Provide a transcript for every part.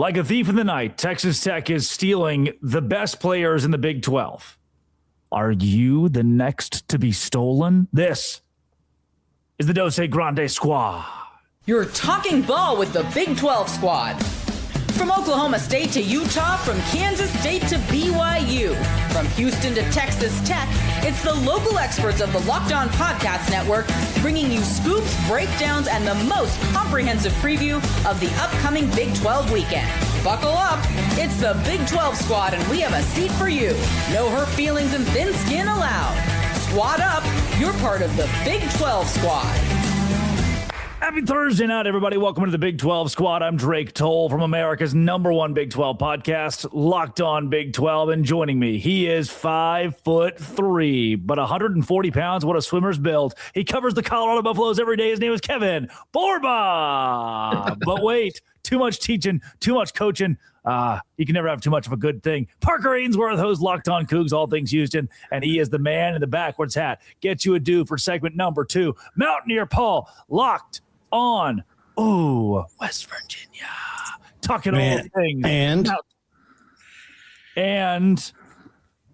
Like a thief in the night, Texas Tech is stealing the best players in the Big 12. Are you the next to be stolen? This is the Dose Grande Squad. You're talking ball with the Big 12 squad. From Oklahoma State to Utah, from Kansas State to BYU, from Houston to Texas Tech, it's the local experts of the Locked On Podcast Network bringing you scoops, breakdowns, and the most comprehensive preview of the upcoming Big 12 weekend. Buckle up. It's the Big 12 squad, and we have a seat for you. No hurt feelings and thin skin allowed. Squad up. You're part of the Big 12 squad. Happy Thursday night, everybody. Welcome to the Big 12 Squad. I'm Drake Toll from America's #1 Big 12 podcast, Locked On Big 12. And joining me, he is 5'3", but 140 pounds. What a swimmer's build. He covers the Colorado Buffaloes every day. His name is Kevin Borba. But wait, too much teaching, too much coaching. You can never have too much of a good thing. Parker Ainsworth, host Locked On Cougs, all things Houston, and he is the man in the backwards hat. Get you a do for segment number 2. Mountaineer Paul, Locked On West Virginia, talking all things, and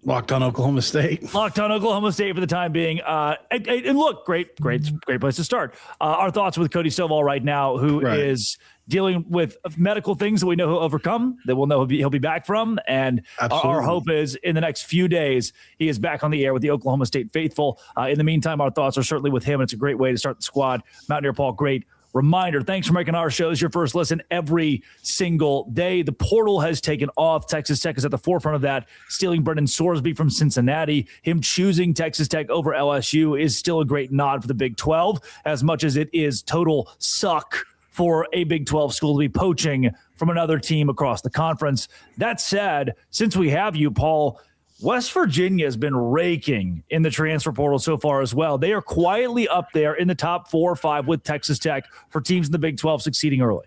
Locked On Oklahoma State. Locked On Oklahoma State for the time being. And look, great place to start. Our thoughts with Cody Stovall right now, who is dealing with medical things that we know he'll overcome, that we'll know he'll be back from. And our hope is in the next few days, he is back on the air with the Oklahoma State faithful. In the meantime, our thoughts are certainly with him. It's a great way to start the squad. Mountaineer Paul, great reminder. Thanks for making our shows your first listen every single day. The portal has taken off. Texas Tech is at the forefront of that, stealing Brennan Sorsby from Cincinnati. Him choosing Texas Tech over LSU is still a great nod for the Big 12, as much as it is total suck for a Big 12 school to be poaching from another team across the conference. That said, since we have you, Paul, West Virginia has been raking in the transfer portal so far as well. They are quietly up there in the top 4 or 5 with Texas Tech for teams in the Big 12 succeeding early.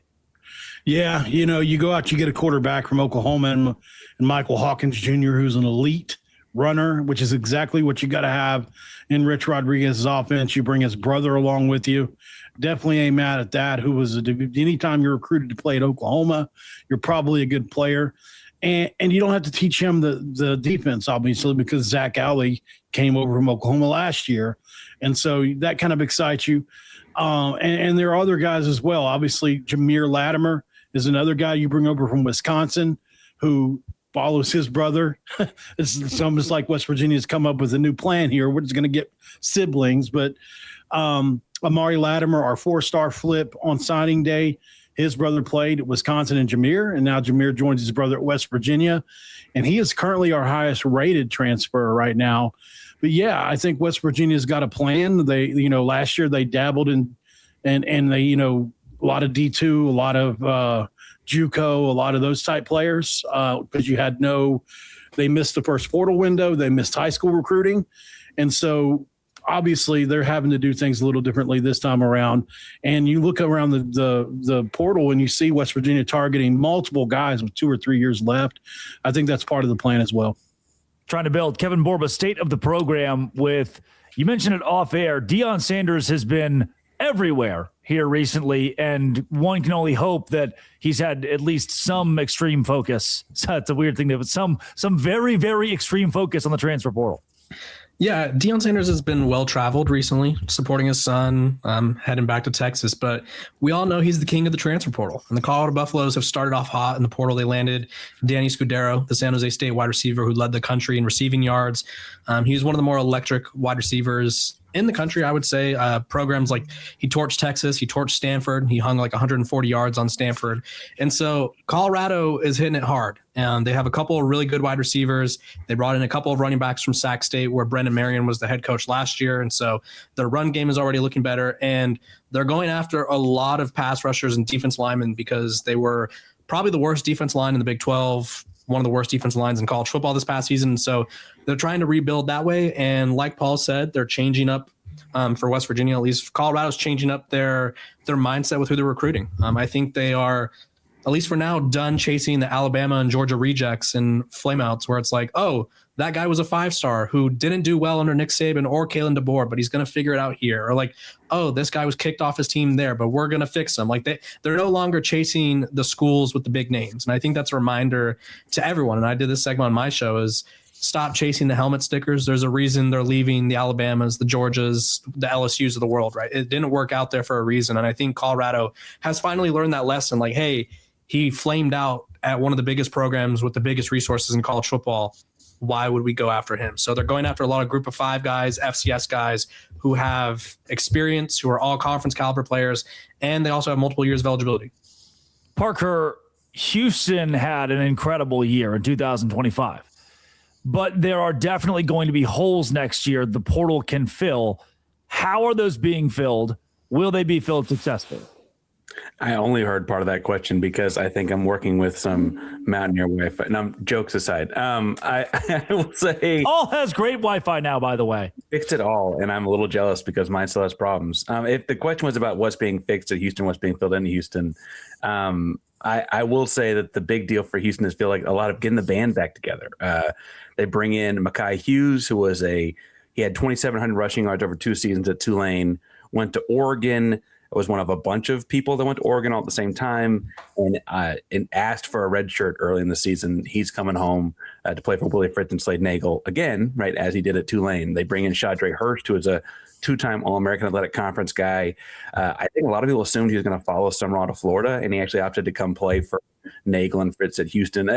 Yeah, you go out, you get a quarterback from Oklahoma and Michael Hawkins Jr., who's an elite runner, which is exactly what you got to have in Rich Rodriguez's offense. You bring his brother along with you. Definitely ain't mad at that. Anytime you're recruited to play at Oklahoma, you're probably a good player. And you don't have to teach him the defense, obviously, because Zach Alley came over from Oklahoma last year. And so that kind of excites you. And there are other guys as well. Obviously, Jameer Latimer is another guy you bring over from Wisconsin who follows his brother. It's almost like West Virginia's come up with a new plan here. We're just going to get siblings. But Amari Latimer, our 4-star flip on signing day, his brother played at Wisconsin and Jameer, and now Jameer joins his brother at West Virginia, and he is currently our highest rated transfer right now. But yeah, I think West Virginia's got a plan. They, last year they dabbled in, and they, a lot of D2, a lot of JUCO, a lot of those type players, because they missed the first portal window, they missed high school recruiting, and so obviously they're having to do things a little differently this time around. And you look around the portal and you see West Virginia targeting multiple guys with 2 or 3 years left. I think that's part of the plan as well. Trying to build Kevin Borba, state of the program with, you mentioned it off air, Deion Sanders has been everywhere here recently, and one can only hope that he's had at least some extreme focus. So it's a weird thing, but some very, very extreme focus on the transfer portal. Yeah, Deion Sanders has been well-traveled recently, supporting his son, heading back to Texas. But we all know he's the king of the transfer portal. And the Colorado Buffaloes have started off hot in the portal. They landed Danny Scudero, the San Jose State wide receiver who led the country in receiving yards. He was one of the more electric wide receivers in the country, I would say. Programs like he torched Texas, he torched Stanford, he hung like 140 yards on Stanford. And so Colorado is hitting it hard. And they have a couple of really good wide receivers. They brought in a couple of running backs from Sac State, where Brendan Marion was the head coach last year. And so their run game is already looking better. And they're going after a lot of pass rushers and defense linemen, because they were probably the worst defense line in the Big 12, one of the worst defense lines in college football this past season. So they're trying to rebuild that way. And like Paul said, they're changing up for West Virginia, at least Colorado's changing up their mindset with who they're recruiting. I think they are at least for now, done chasing the Alabama and Georgia rejects and flameouts, where it's like, oh, that guy was a 5-star who didn't do well under Nick Saban or Kalen DeBoer, but he's going to figure it out here. Or like, oh, this guy was kicked off his team there, but we're going to fix him. Like they're no longer chasing the schools with the big names. And I think that's a reminder to everyone. And I did this segment on my show is stop chasing the helmet stickers. There's a reason they're leaving the Alabamas, the Georgias, the LSUs of the world, right? It didn't work out there for a reason. And I think Colorado has finally learned that lesson. Like, hey, he flamed out at one of the biggest programs with the biggest resources in college football. Why would we go after him? So they're going after a lot of group of 5 guys, FCS guys who have experience, who are all conference caliber players, and they also have multiple years of eligibility. Parker, Houston had an incredible year in 2025, but there are definitely going to be holes next year the portal can fill. How are those being filled? Will they be filled successfully? I only heard part of that question because I think I'm working with some Mountaineer Wi-Fi. No, jokes aside, I will say all has great Wi-Fi now, by the way. Fixed it all, and I'm a little jealous because mine still has problems. If the question was about what's being fixed at Houston, what's being filled in Houston, I will say that the big deal for Houston is feel like a lot of getting the band back together. They bring in Mekhi Hughes, who was he had 2,700 rushing yards over 2 seasons at Tulane, went to Oregon. Was one of a bunch of people that went to Oregon all at the same time and asked for a red shirt early in the season. He's coming home to play for Willie Fritz and Slade Nagel again, right, as he did at Tulane. They bring in Shadre Hurst, who is a 2-time All-American Athletic Conference guy. I think a lot of people assumed he was going to follow Summerall to Florida, and he actually opted to come play for Nagel and Fritz at Houston.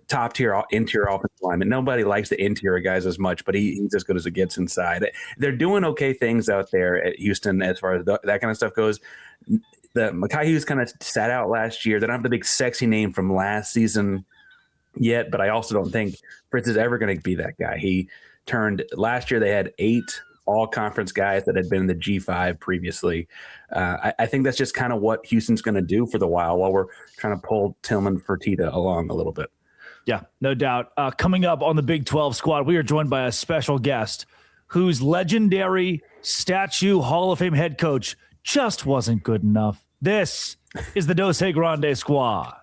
Top-tier interior offensive lineman. Nobody likes the interior guys as much, but he's as good as it gets inside. They're doing okay things out there at Houston as far as that kind of stuff goes. The Mekhi Hughes kind of sat out last year. They don't have the big sexy name from last season yet, but I also don't think Fritz is ever going to be that guy. He turned – last year they had 8 all-conference guys that had been in the G5 previously. I think that's just kind of what Houston's going to do for the while we're trying to pull Tillman Fertitta along a little bit. Yeah, no doubt. Coming up on the Big 12 squad, we are joined by a special guest whose legendary statue Hall of Fame head coach just wasn't good enough. This is the Dos Grande squad.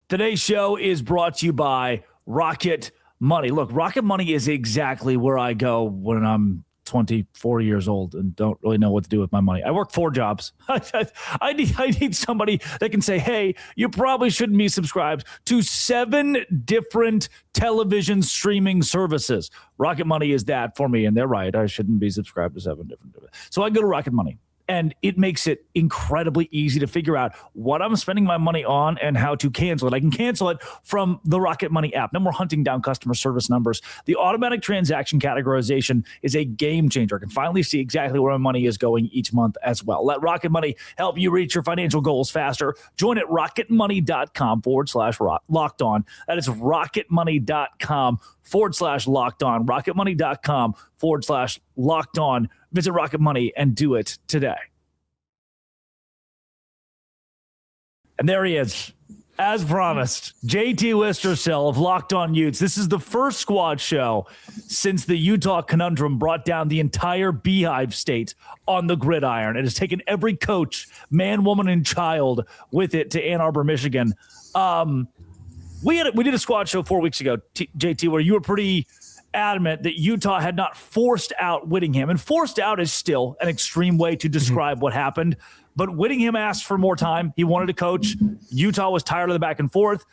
Today's show is brought to you by Rocket Money. Look, Rocket Money is exactly where I go when I'm 24 years old and don't really know what to do with my money. I work 4 jobs. I need somebody that can say, hey, you probably shouldn't be subscribed to 7 different television streaming services. Rocket Money is that for me, and they're right. I shouldn't be subscribed to 7 different. So I go to Rocket Money. And it makes it incredibly easy to figure out what I'm spending my money on and how to cancel it. I can cancel it from the Rocket Money app. No more hunting down customer service numbers. The automatic transaction categorization is a game changer. I can finally see exactly where my money is going each month as well. Let Rocket Money help you reach your financial goals faster. Join at rocketmoney.com/locked on. That is rocketmoney.com/locked on. rocketmoney.com/locked on. Visit Rocket Money and do it today. And there he is, as promised, JT Wistrcill of Locked On Utes. This is the first squad show since the Utah conundrum brought down the entire Beehive State on the gridiron. It has taken every coach, man, woman, and child with it to Ann Arbor, Michigan. We did a squad show 4 weeks ago, JT, where you were pretty adamant that Utah had not forced out Whittingham. And forced out is still an extreme way to describe what happened. But Whittingham asked for more time. He wanted to coach. Utah was tired of the back and forth.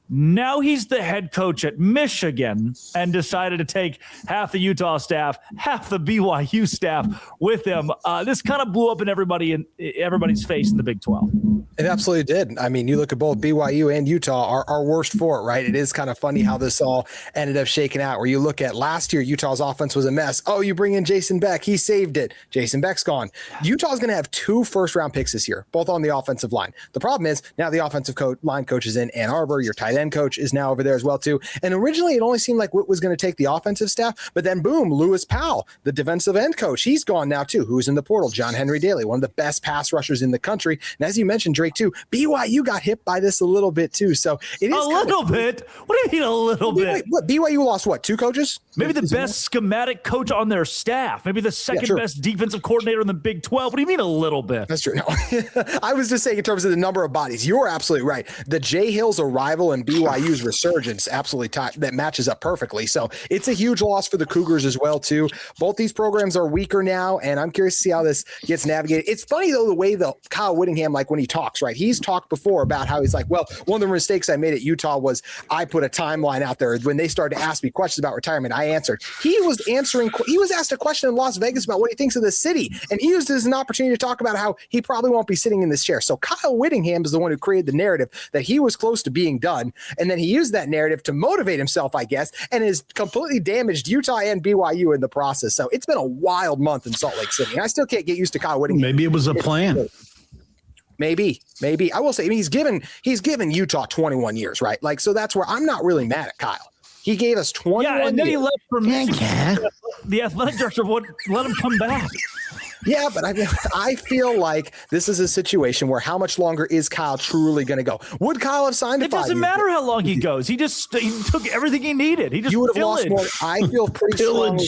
Now he's the head coach at Michigan and decided to take half the Utah staff, half the BYU staff with him. This kind of blew up in everybody's face in the Big 12. It absolutely did. I mean, you look at both BYU and Utah are worst for it, right? It is kind of funny how this all ended up shaking out, where you look at last year, Utah's offense was a mess. Oh, you bring in Jason Beck. He saved it. Jason Beck's gone. Utah's going to have 2 first-round picks this year, both on the offensive line. The problem is now the offensive line coach is in Ann Arbor. Your tight end end coach is now over there as well too. And originally it only seemed like Whit was going to take the offensive staff, but then boom, Lewis Powell, the defensive end coach, he's gone now too. Who's in the portal? John Henry Daly, one of the best pass rushers in the country. And as you mentioned, Drake too, BYU got hit by this a little bit too. So it is a little bit. What do you mean a little bit? What, BYU lost what? 2 coaches? Maybe the best schematic coach on their staff. Maybe the second best defensive coordinator in the Big 12. What do you mean a little bit? That's true. No, I was just saying in terms of the number of bodies. You're absolutely right. The Jay Hill's arrival and BYU's resurgence absolutely that matches up perfectly. So it's a huge loss for the Cougars as well too. Both these programs are weaker now, and I'm curious to see how this gets navigated. It's funny though the way the Kyle Whittingham, like when he talks, right? He's talked before about how he's like, well, one of the mistakes I made at Utah was I put a timeline out there. When they started to ask me questions about retirement, I answered. He was asked a question in Las Vegas about what he thinks of the city, and he used it as an opportunity to talk about how he probably won't be sitting in this chair. So Kyle Whittingham is the one who created the narrative that he was close to being done, and then he used that narrative to motivate himself, I guess, and has completely damaged Utah and BYU in the process. So it's been a wild month in Salt Lake City, and I still can't get used to Kyle Whittingham. Maybe it was a plan. Maybe. I will say, I mean, he's given Utah 21 years, right? Like, so that's where I'm not really mad at Kyle. He gave us 21 years. Yeah, and then he left for Michigan. The athletic director would let him come back. Yeah, but I feel like this is a situation where how much longer is Kyle truly going to go? Would Kyle have signed a 5 year? It doesn't matter how long he goes. He took everything he needed. He just would have lost more. I feel pretty strongly.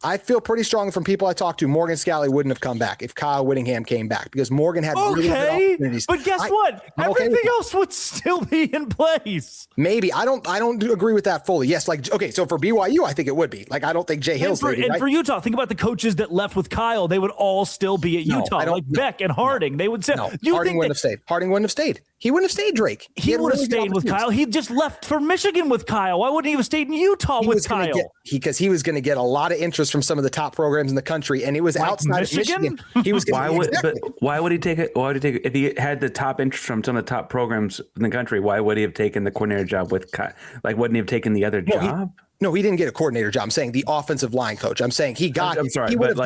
I feel pretty strong from people I talked to. Morgan Scalley wouldn't have come back if Kyle Whittingham came back because Morgan had really good opportunities. But guess what? Everything else would still be in place. Maybe I don't agree with that fully. Yes, like okay, so for BYU, I think it would be like I don't think Jay Hill's and for Utah. Think about the coaches that left with Kyle; they would all still be at Utah, like Beck and Harding. They would say, Harding wouldn't have stayed. Harding wouldn't have stayed. He wouldn't have stayed, Drake. He would have stayed with Kyle. He just left for Michigan with Kyle. Why wouldn't he have stayed in Utah with Kyle? Because he was going to get a lot of interest from some of the top programs in the country, and it was like outside Michigan? Of Michigan. He was why would he take it? Why would he take it? If he had the top interest from some of the top programs in the country, why would he have taken the coordinator job with Kyle? Like, wouldn't he have taken the other job? No, he didn't get a coordinator job. I'm saying the offensive line coach. I'm saying he got. I'm sorry, he would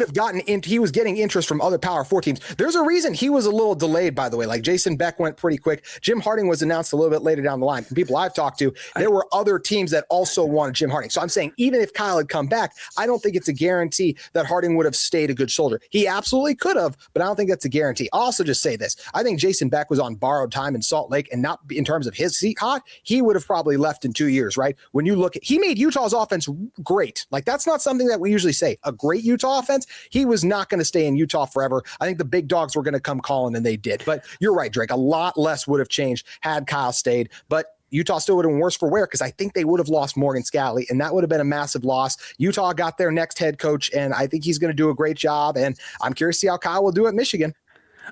have gotten in. He was getting interest from other Power 4 teams. There's a reason he was a little delayed, by the way. Like Jason Beck went pretty quick. Jim Harding was announced a little bit later down the line. From people I've talked to, there were other teams that also wanted Jim Harding. So I'm saying even if Kyle had come back, I don't think it's a guarantee that Harding would have stayed a good shoulder. He absolutely could have, but I don't think that's a guarantee. I'll also just say this: I think Jason Beck was on borrowed time in Salt Lake, and not in terms of his seat hot. He would have probably left in 2 years, right? When you look at, he made Utah's offense great. Like that's not something that we usually say. A great Utah offense. He was not going to stay in Utah forever. I think the big dogs were going to come calling, and they did. But you're right, Drake. A lot less would have changed had Kyle stayed. But Utah still would have been worse for wear because I think they would have lost Morgan Scalley, and that would have been a massive loss. Utah got their next head coach, and I think he's going to do a great job. And I'm curious to see how Kyle will do at Michigan.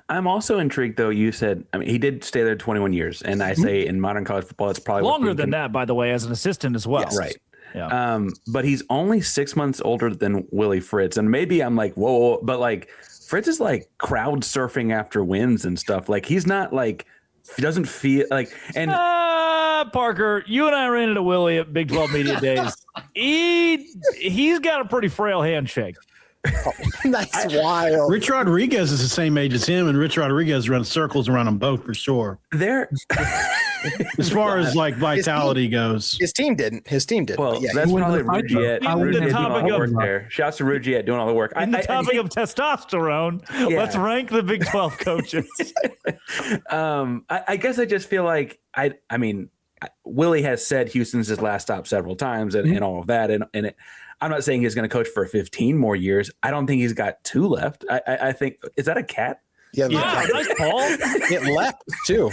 I'm also intrigued, though. You said, I mean, he did stay there 21 years, and I say in modern college football, it's probably longer than that, by the way, as an assistant as well. Yes. Right. Yeah. But he's only 6 months older than Willie Fritz. And maybe I'm like, whoa, but like Fritz is like crowd surfing after wins and stuff. Like he's not like, he doesn't feel like, and Parker, you and I ran into Willie at Big 12 Media Days. He's got a pretty frail handshake. Oh, that's wild. Rich Rodriguez is the same age as him, and Rich Rodriguez runs circles around them both for sure. They're as far as like vitality goes. His team didn't. Well, yeah, that's probably Rugiet. Rugiet doing all the work there. Shouts to Rugiet doing all the work. On the topic of testosterone, let's rank the Big 12 coaches. I guess I just feel like I mean, Willie has said Houston's his last stop several times, and all of that, and it. I'm not saying he's going to coach for 15 more years. I don't think he's got 2 left. I think, is that a cat? Yeah, nice, Paul. It left too.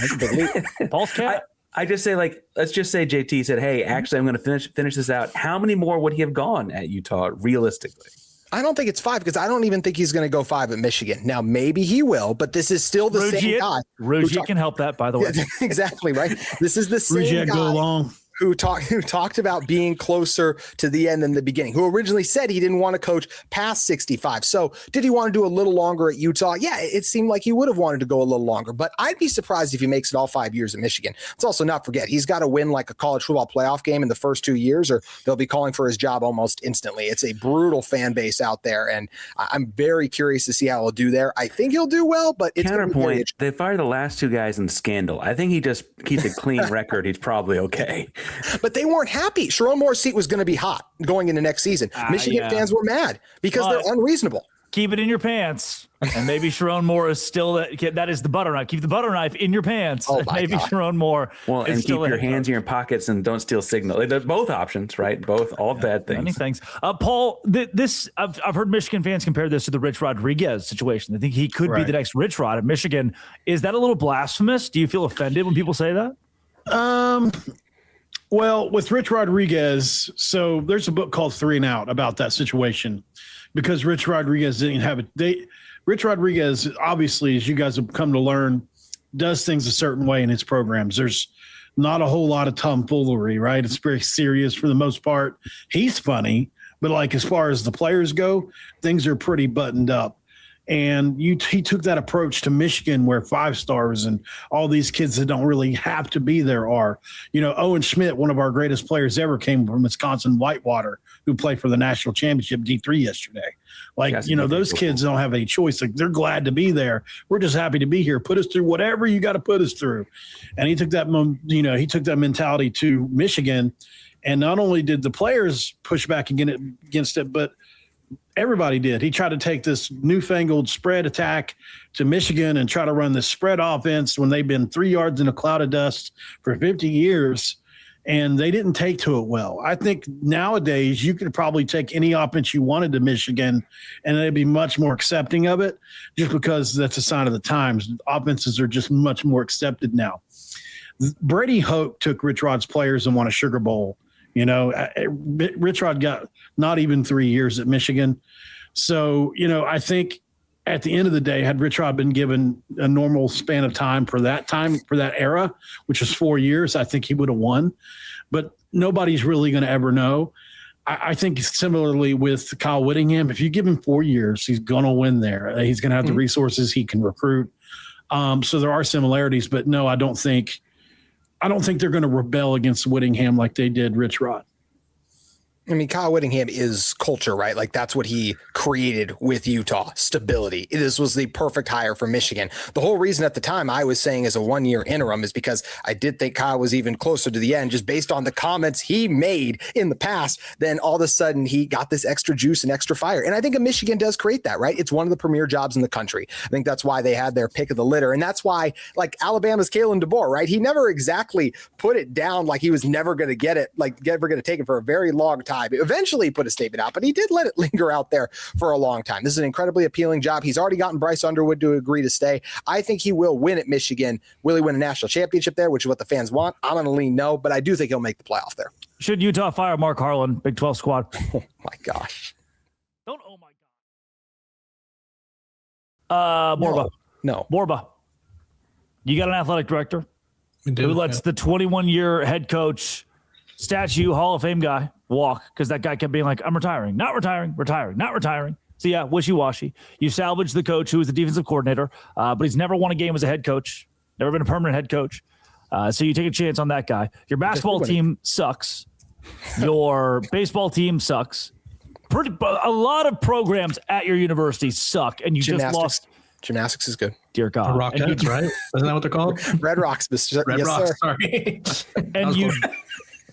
Paul's cat. I just say, like, let's just say JT said, hey, actually, I'm going to finish this out. How many more would he have gone at Utah realistically? I don't think it's 5 because I don't even think he's going to go 5 at Michigan. Now, maybe he will, but this is still the same guy. Rugiet can help that, by the way. Exactly, right? This is the same guy. Go along. who talked about being closer to the end than the beginning, who originally said he didn't want to coach past 65. So did he want to do a little longer at Utah? Yeah, it seemed like he would have wanted to go a little longer, but I'd be surprised if he makes it all 5 years at Michigan. Let's also not forget, he's got to win like a college football playoff game in the first 2 years, or they'll be calling for his job almost instantly. It's a brutal fan base out there, and I'm very curious to see how he'll do there. I think he'll do well, but it's counterpoint. They fired the last two guys in scandal. I think he just keeps a clean record. He's probably okay. But they weren't happy. Sharon Moore's seat was going to be hot going into next season. Michigan fans were mad because they're unreasonable. Keep it in your pants. And maybe Sharon Moore is still that is the butter knife. Keep the butter knife in your pants. Oh, maybe God. Sharon Moore. Well, and keep your hands in your pockets and don't steal signal. There's both options, right? All bad things. Many things. Paul, I've heard Michigan fans compare this to the Rich Rodriguez situation. I think he could be the next Rich Rod at Michigan. Is that a little blasphemous? Do you feel offended when people say that? Well, with Rich Rodriguez, so there's a book called 3 and Out about that situation, because Rich Rodriguez didn't have it. Rich Rodriguez, obviously, as you guys have come to learn, does things a certain way in his programs. There's not a whole lot of tomfoolery, right? It's very serious for the most part. He's funny, but like as far as the players go, things are pretty buttoned up. And he took that approach to Michigan, where 5 stars and all these kids that don't really have to be there are. Owen Schmidt, one of our greatest players ever, came from Wisconsin Whitewater, who played for the national championship D3 yesterday. Those kids don't have any choice. Like, they're glad to be there. We're just happy to be here. Put us through whatever you got to put us through. And he took that, mentality to Michigan. And not only did the players push back against it, but everybody did. He tried to take this newfangled spread attack to Michigan and try to run this spread offense when they've been 3 yards in a cloud of dust for 50 years, and they didn't take to it well. I think nowadays you could probably take any offense you wanted to Michigan, and they'd be much more accepting of it, just because that's a sign of the times. Offenses are just much more accepted now. Brady Hoke took Rich Rod's players and won a Sugar Bowl. Rich Rod got not even 3 years at Michigan. So, I think at the end of the day, had Rich Rod been given a normal span of time for that era, which was 4 years, I think he would have won. But nobody's really going to ever know. I think similarly with Kyle Whittingham, if you give him 4 years, he's going to win there. He's going to have the resources. He can recruit. So there are similarities, but no, I don't think they're going to rebel against Whittingham like they did Rich Rod. I mean, Kyle Whittingham is culture, right? Like, that's what he created with Utah, stability. This was the perfect hire for Michigan. The whole reason at the time I was saying as a 1 year interim is because I did think Kyle was even closer to the end, just based on the comments he made in the past. Then all of a sudden he got this extra juice and extra fire. And I think Michigan does create that, right? It's one of the premier jobs in the country. I think that's why they had their pick of the litter. And that's why, like, Alabama's Kalen DeBoer, right? He never exactly put it down like he was never going to get it, like never going to take it for a very long time. Eventually he put a statement out, but he did let it linger out there for a long time. This is an incredibly appealing job. He's already gotten Bryce Underwood to agree to stay. I think he will win at Michigan. Will he win a national championship there, which is what the fans want? I'm going to lean no, but I do think he'll make the playoff there. Should Utah fire Mark Harlan, Big 12 squad? Oh my gosh. Don't, oh my God. Morba. No. Morba. You got an athletic director who lets the 21-year head coach, statue, Hall of Fame guy walk, because that guy kept being like, I'm retiring, not retiring, retiring, not retiring. So yeah, wishy-washy. You salvage the coach who was the defensive coordinator, but he's never won a game as a head coach, never been a permanent head coach. So you take a chance on that guy. Your basketball team sucks. Your baseball team sucks. A lot of programs at your university suck, and you just lost. Gymnastics is good. Dear God. The Rockettes, right? Isn't that what they're called? Red Rocks. Red yes, Rocks, sir. sorry. And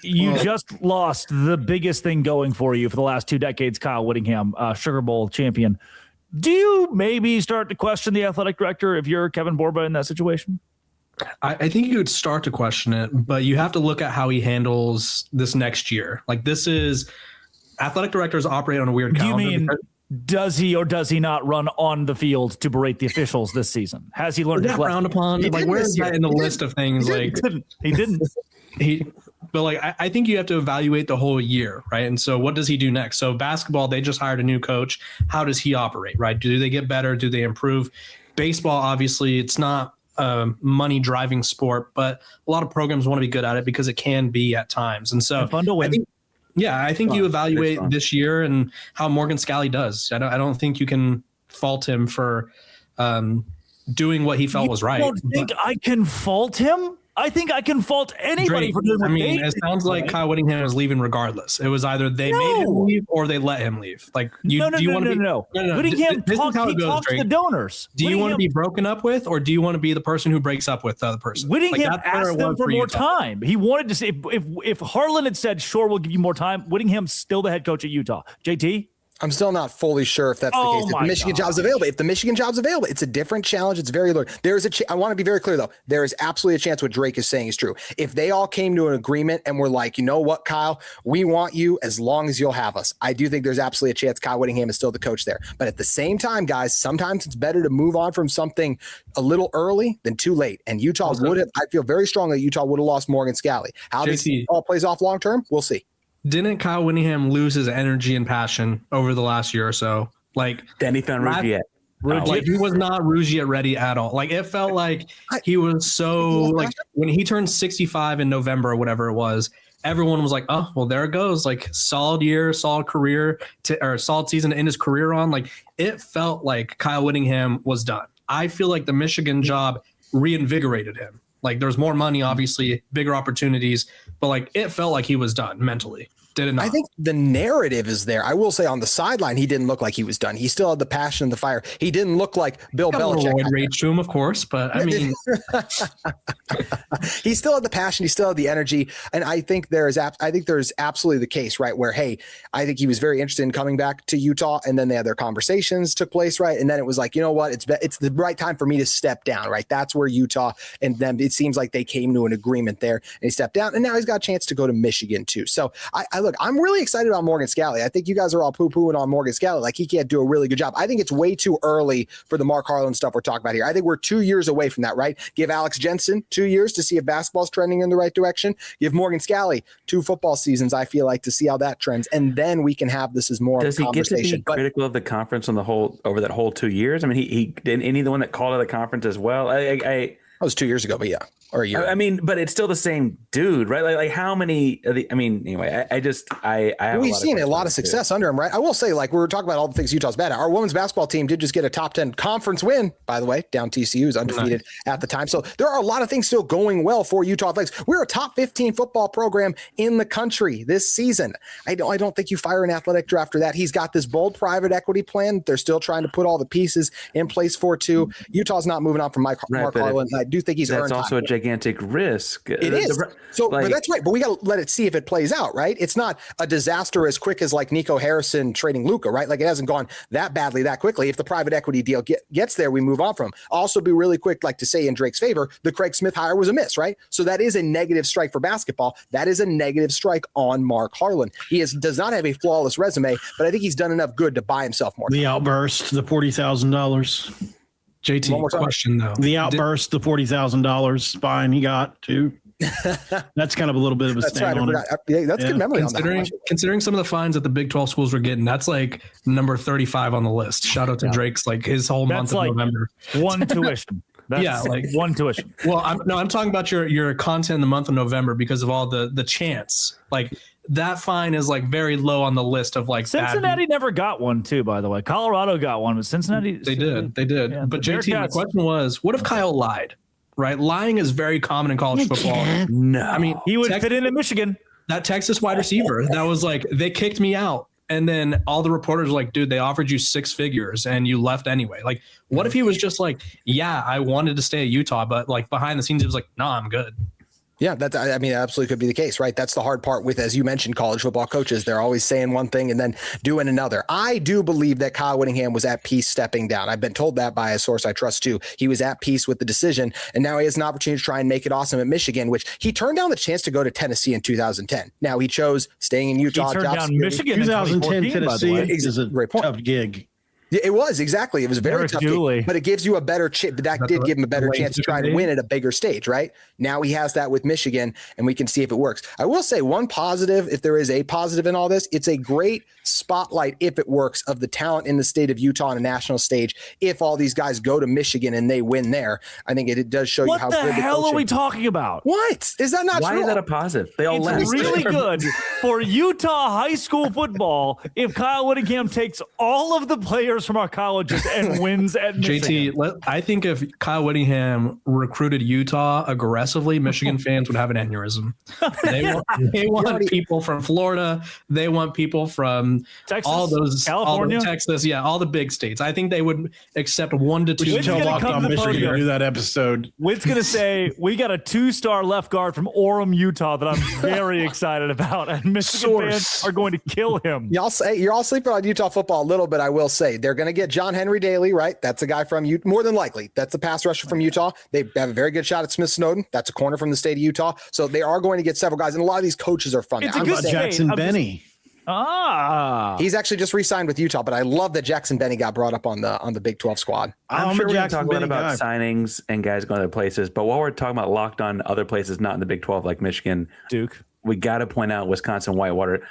you just lost the biggest thing going for you for the last 2 decades, Kyle Whittingham, Sugar Bowl champion. Do you maybe start to question the athletic director if you're Kevin Borba in that situation? I think you could start to question it, but you have to look at how he handles this next year. Like, this is athletic directors operate on a weird calendar. Do you mean does he or does he not run on the field to berate the officials this season? Has he learned his lesson? Frowned upon? Like, where is that in the list of things? Like, he didn't. But like, I think you have to evaluate the whole year, right? And so what does he do next? So basketball, they just hired a new coach. How does he operate, right? Do they get better? Do they improve? Baseball, obviously, it's not money driving sport, but a lot of programs want to be good at it because it can be at times. And so fun to win. I think you evaluate this year and how Morgan Scalley does. I don't think you can fault him for doing what he felt was right. I don't think I can fault him. I think I can fault anybody for doing what they did. It sounds like Kyle Whittingham is leaving regardless. It was either they made him leave or they let him leave. Like, No. Whittingham talks to the donors. Do you want to be broken up with, or do you want to be the person who breaks up with the other person? Whittingham asked them for more time. He wanted to say, if Harlan had said, sure, we'll give you more time, Whittingham's still the head coach at Utah. JT? I'm still not fully sure if that's the case. If the Michigan job's available, it's a different challenge. It's very low. I want to be very clear though. There is absolutely a chance what Drake is saying is true. If they all came to an agreement and were like, you know what, Kyle, we want you as long as you'll have us. I do think there's absolutely a chance Kyle Whittingham is still the coach there. But at the same time, guys, sometimes it's better to move on from something a little early than too late. And Utah would have, I feel very strongly that Utah would have lost Morgan Scalley. How this all plays off long term, we'll see. Didn't Kyle Whittingham lose his energy and passion over the last year or so? Like, then he found Rougiet. Like, he was not Rougiet ready at all. Like, it felt like he was so like when he turned 65 in November or whatever it was, everyone was like, oh, well, there it goes. Like, solid year, solid career or solid season to end his career on. Like, it felt like Kyle Whittingham was done. I feel like the Michigan job reinvigorated him. Like, there's more money, obviously, bigger opportunities, but like it felt like he was done mentally. Did it not? I think the narrative is there. I will say on the sideline, he didn't look like he was done. He still had the passion and the fire. He didn't look like Bill Belichick. Rage to him, of course, but I mean, he still had the passion. He still had the energy, and I think there's absolutely the case, right? Where I think he was very interested in coming back to Utah, and then they had their conversations took place, right? And then it was like, you know what? It's the right time for me to step down, right? That's where Utah, and then it seems like they came to an agreement there, and he stepped down, and now he's got a chance to go to Michigan too. So look, I'm really excited about Morgan Scalley. I think you guys are all poo-pooing on Morgan Scalley. Like, he can't do a really good job. I think it's way too early for the Mark Harlan stuff we're talking about here. I think we're 2 years away from that, right? Give Alex Jensen 2 years to see if basketball's trending in the right direction. Give Morgan Scalley 2 football seasons, I feel like, to see how that trends. And then we can have this as more of a conversation. Does he get to be critical of the conference on the whole over that whole 2 years? I mean, he didn't any the one that called out the conference as well. That was 2 years ago, but yeah. Or a year. I mean, but it's still the same dude, right? Like how many? Anyway, I have. We've seen a lot of success under him, right? I will say, like, we were talking about all the things Utah's bad at. Our women's basketball team did just get a top 10 conference win, by the way, down TCU, who's undefeated at the time. So there are a lot of things still going well for Utah Athletics. We're a top 15 football program in the country this season. I don't think you fire an athletic director after that. He's got this bold private equity plan. They're still trying to put all the pieces in place for too. Utah's not moving on from Mark Harlan. I do think he's earned. That's also a gigantic risk. It is. So, but that's right. But we got to let it see if it plays out, right? It's not a disaster as quick as like Nico Harrison trading Luka, right? Like, it hasn't gone that badly that quickly. If the private equity deal gets there, we move on from him. Also, be really quick, like to say in Drake's favor, the Craig Smith hire was a miss, right? So that is a negative strike for basketball. That is a negative strike on Mark Harlan. He does not have a flawless resume, but I think he's done enough good to buy himself more. The outburst, the $40,000. JT, question though. The outburst, the $40,000 fine he got too. That's kind of a little bit of a stand on it. That's good memory. Considering some of the fines that the Big 12 schools were getting, that's like number 35 on the list. Shout out to Drake's, like his whole month of November. One tuition. That's like one tuition. Well, I'm talking about your content in the month of November because of all the chants. Like, that fine is like very low on the list of like Cincinnati never got one too, by the way. Colorado got one, but Cincinnati they did. Yeah, but JT, my question was, what if Kyle lied? Right? Lying is very common in college football. No. I mean, he would fit in Michigan. That Texas wide receiver that was like, they kicked me out. And then all the reporters were like, dude, they offered you 6 figures and you left anyway. Like, what if he was just like, yeah, I wanted to stay at Utah, but like behind the scenes, he was like, no, I'm good. Yeah, absolutely could be the case, right? That's the hard part with, as you mentioned, college football coaches. They're always saying one thing and then doing another. I do believe that Kyle Whittingham was at peace stepping down. I've been told that by a source I trust too. He was at peace with the decision, and now he has an opportunity to try and make it awesome at Michigan, which he turned down the chance to go to Tennessee in 2010. Now he chose staying in Utah. He turned down Michigan 2010 in 2014, Tennessee is a great point. tough gig. Yeah, it was exactly. It was a very Eric tough Dooley. game, but it gives you a better chance. That did give him a better chance to try and win at a bigger stage, right? Now he has that with Michigan, and we can see if it works. I will say one positive, if there is a positive in all this, it's a great spotlight, if it works, of the talent in the state of Utah on a national stage. If all these guys go to Michigan and they win there, I think it does show you how good the hell coaching. are we talking about? What is that not Why true? is that a positive? They all It's left. really good for Utah high school football if Kyle Whittingham takes all of the players from our colleges and wins at Michigan. JT, I think if Kyle Whittingham recruited Utah aggressively, Michigan fans would have an aneurysm. They want people from Florida. They want people from Texas, all those, California, Texas, all the big states. I think they would accept 1 to 2. We should tell Locked come On to the Michigan to podium. do that episode. Witt's going to say, we got a 2-star left guard from Orem, Utah that I'm very excited about. And Michigan fans are going to kill him. Y'all say you're all sleeping on Utah football a little bit. I will say they're going to get John Henry Daly, right? That's a guy from Utah, more than likely. That's a pass rusher from Utah. They have a very good shot at Smith Snowden. That's a corner from the state of Utah. So they are going to get several guys, and a lot of these coaches are fun. It's a I'm good just saying- Jackson I'm just- Benny. He's actually just re-signed with Utah, but I love that Jackson Benny got brought up on the Big 12 squad. I'm sure a we're going to Jackson talk a lot Benny about guy. signings and guys going other places. But while we're talking about locked on other places, not in the Big 12 like Michigan, Duke. we got to point out Wisconsin Whitewater.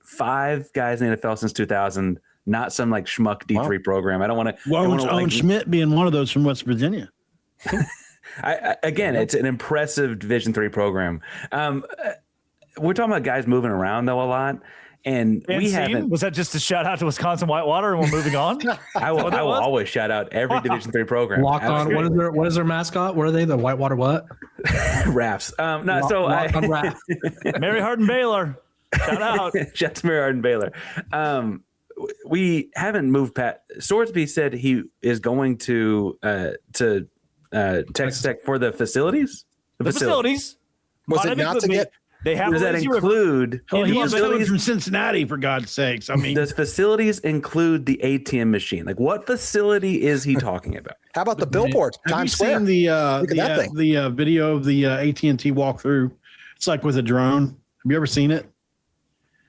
5 guys in the NFL since 2000, not some like schmuck D3 program. I don't want to. Owen Schmidt being one of those from West Virginia. Again, it's an impressive Division III program. We're talking about guys moving around though a lot, and we haven't. Was that just a shout out to Wisconsin Whitewater and we're moving on? I will always shout out every Division III program. Locked on. What is their mascot? What are they? The Whitewater what? Rafts. Locked on Raft. Mary Hardin Baylor. Shout out. Shout to Mary Hardin Baylor. We haven't moved past. Sorsby said he is going to Texas Tech for the facilities. The facilities. Was it not to get? They have Does that lazy river. include? Well, he Indoor is coming facilities. from Cincinnati, for God's sakes. I mean, Does facilities include the ATM machine? Like, what facility is he talking about? How about the billboard? have you Times Square. seen the Look at that thing. the video of the AT&T walkthrough? It's like with a drone. Have you ever seen it?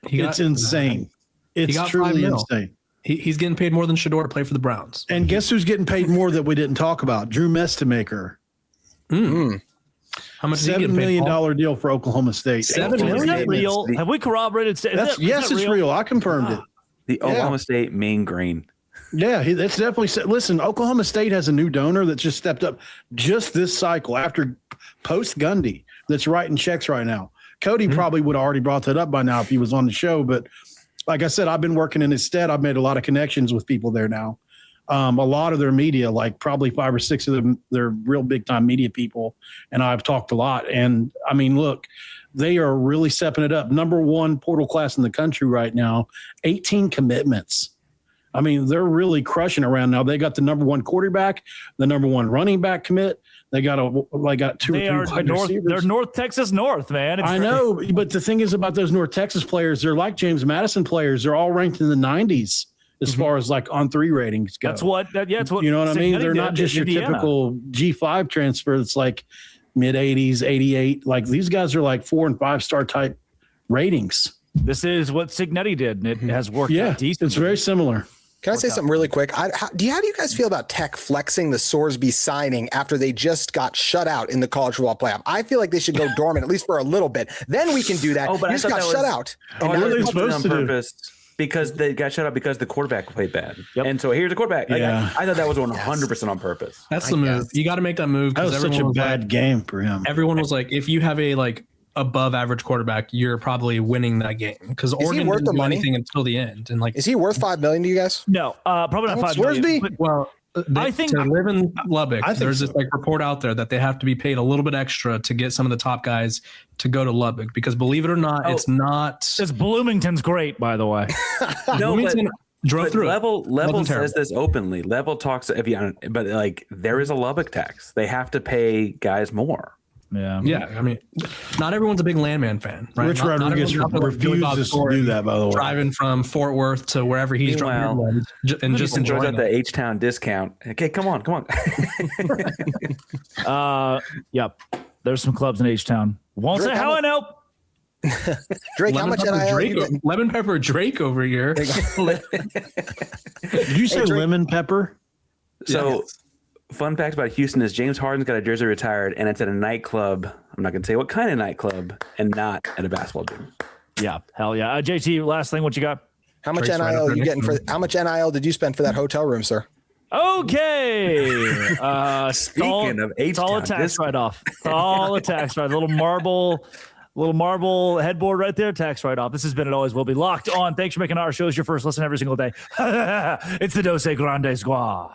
It's insane. It's got $5 truly million. insane. He's getting paid more than Shador to play for the Browns. And guess who's getting paid more that we didn't talk about? Drew Mestemaker. How much is he $7 getting paid? million Paul? deal for Oklahoma State. $7 Is million? that real? Have we corroborated? That's, yes, it's real. I confirmed it. The Oklahoma State Mean Green. Yeah, that's definitely. Listen, Oklahoma State has a new donor that just stepped up just this cycle after post Gundy that's writing checks right now. Cody probably would have already brought that up by now if he was on the show. But like I said, I've been working in his stead. I've made a lot of connections with people there now. A lot of their media, like probably 5 or 6 of them, they're real big time media people. And I've talked a lot. And I mean, look, they are really stepping it up. Number 1 portal class in the country right now, 18 commitments. I mean, they're really crushing around now. They got the number 1 quarterback, the number 1 running back commit. They got 2 or 3 wide receivers. They're North Texas North, man. I know, but the thing is about those North Texas players, they're like James Madison players. They're all ranked in the 90s as far as like on 3 ratings go. That's what You know what I mean? Cincinnati They're did not just in your Indiana. typical G5 transfer that's like mid 80s, 88. Like these guys are like 4 and 5 star type ratings. This is what Cincinnati did, and it has worked Yeah, out decent. it's very similar. Can I say something really quick? How do you guys feel about Tech flexing the Sorsby signing after they just got shut out in the college football playoff? I feel like they should go dormant at least for a little bit. Then we can do that. Oh, but you I just thought got that was- shut out. Oh, And now I they're thought supposed on to do. purpose because they got shut out because the quarterback played bad. Yep. And so here's a quarterback. Like, Yeah. I thought that was 100% on purpose. That's the move. You got to make that move That because was such a everyone bad game for him. everyone was like, if you have a above average quarterback, you're probably winning that game because Oregon worth didn't the do money? anything until the end. And is he worth $5 million to you guys? No, probably not Alex 5 million. Sorsby? but I think- to live in Lubbock, I think there's so. this report out there that they have to be paid a little bit extra to get some of the top guys to go to Lubbock because believe it or not, it's not. This Bloomington's great, by the way. No, Bloomington drove but through it. Level Wasn't says terrible. this openly. Level talks, but like there is a Lubbock tax. They have to pay guys more. Yeah. Yeah, I mean, not everyone's a big Landman fan, right? Rich Not Rodriguez everyone's out there doing Bob refuses to Story, do that, by the way. driving from Fort Worth to wherever he's Meanwhile, driving and just Enjoys enjoying out the it. H-Town discount. Okay, come on. Yep. There's some clubs in H-Town. Won't say how I know. Drake, how much NIL are you getting? Lemon pepper Drake over here. Did you say lemon pepper? So, fun fact about Houston is James Harden's got a jersey retired, and it's at a nightclub. I'm not going to say what kind of nightclub, and not at a basketball gym. Yeah, hell yeah. JT, last thing, what you got? How much NIL are you getting for? How much NIL did you spend for that hotel room, sir? Okay. Speaking of it's all a tax write-off. All a tax write-off. Little marble headboard right there, tax write-off. This has been and always will be Locked On. Thanks for making our shows your first listen every single day. It's the Dose Grande Squad.